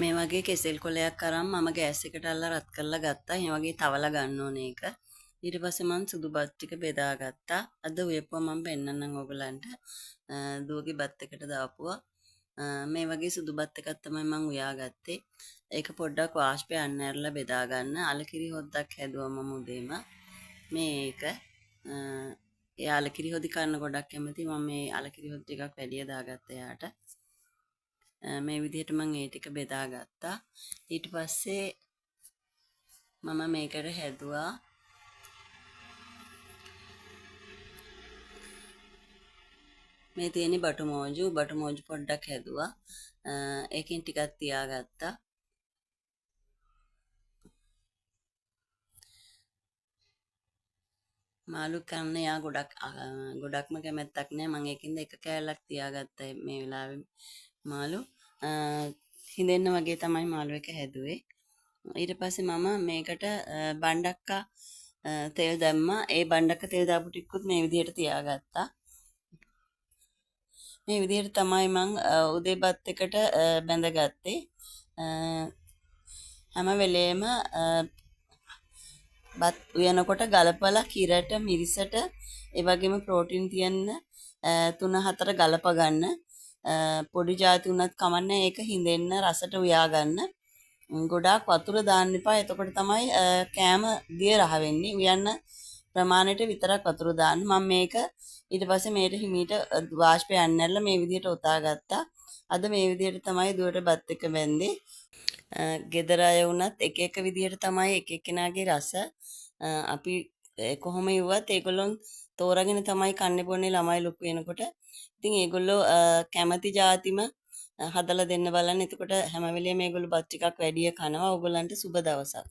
මේ වගේ කෙසෙල් කොලයක් අරන් මම ගෑස් එකට අල්ලලා රත් කරලා ගත්තා. මේ වගේ තවලා ගන්න ඕනේ ඒක. ඊට පස්සේ මම සුදු බත් ටික බෙදාගත්තා. අද උයපුවා මම පෙන්නන්නම් ඔයගලන්ට. දුවගේ බත් එකට දාපුවා. මේ වගේ සුදු බත් එකක් තමයි මම උයාගත්තේ. ඒක පොඩ්ඩක් වාෂ්පය අන්න ඇරලා බෙදා ගන්න. අලකිරි හොද්දක් හැදුවා මම උදේම. මේක ඒ අලකිරි හොදි කන්න ගොඩක් කැමති. මම මේ අලකිරි හොදි ටිකක් වැඩිය දාගත්තා එයාට. මේ විදිහට මම ඒ ටික බෙදාගත්තා. ඊට පස්සේ මම මේකට හැදුවා මේ තියෙන බටු මෝජු පොඩ්ඩක් හැදුවා. ඒකෙන් ටිකක් තියාගත්තා. මාළු කන්න යා ගොඩක්ම කැමැත්තක් නෑ. මම ඒකින්ද එක කෑල්ලක් තියාගත්තා මේ වෙලාවේ මාළු. හිඳෙන්න වගේ තමයි මාළු එක හැදුවේ. ඊට පස්සේ මම මේකට බණ්ඩක්කා තෙල් දැම්මා. ඒ බණ්ඩක්ක තෙල් දාපු ටිකකුත් මේ විදිහට තියාගත්තා. මේ විදිහට තමයි මං උදේ බත් එකට බැඳගත්තේ. හැම වෙලේම බත් උයනකොට ගලපලා කිරට මිරිසට ඒ වගේම ප්‍රෝටීන් තියෙන 3-4 ගලප ගන්න. පොඩි ಜಾති උනත් කමන්නේ ඒක හිඳෙන්න රසට උයා ගන්න. ගොඩාක් වතුර දාන්න එපා. එතකොට තමයි කෑම දිය රහ වෙන්නේ. උයන්න ප්‍රමාණයට විතරක් වතුර දාන්න. මම මේක ඊට පස්සේ මේට හිමීට වාෂ්පය අන්නැරලා මේ විදිහට උතා ගත්තා. අද මේ විදිහට තමයි දුවට බත් එක බැන්දේ. ගෙදර අය වුණත් එක එක විදිහට තමයි එක එක්කෙනාගේ රස. අපි කොහොම ඉව්වත් ඒගොල්ලොන් තෝරාගෙන තමයි කන්නේ බොන්නේ ළමයි ලොකු වෙනකොට. ඉතින් ඒගොල්ලෝ කැමති જાතිම හදලා දෙන්න බලන්න. එතකොට හැම වෙලේම මේගොල්ලෝ බත් ටිකක් වැඩිය කනවා. ඕගොල්ලන්ට සුබ දවසක්.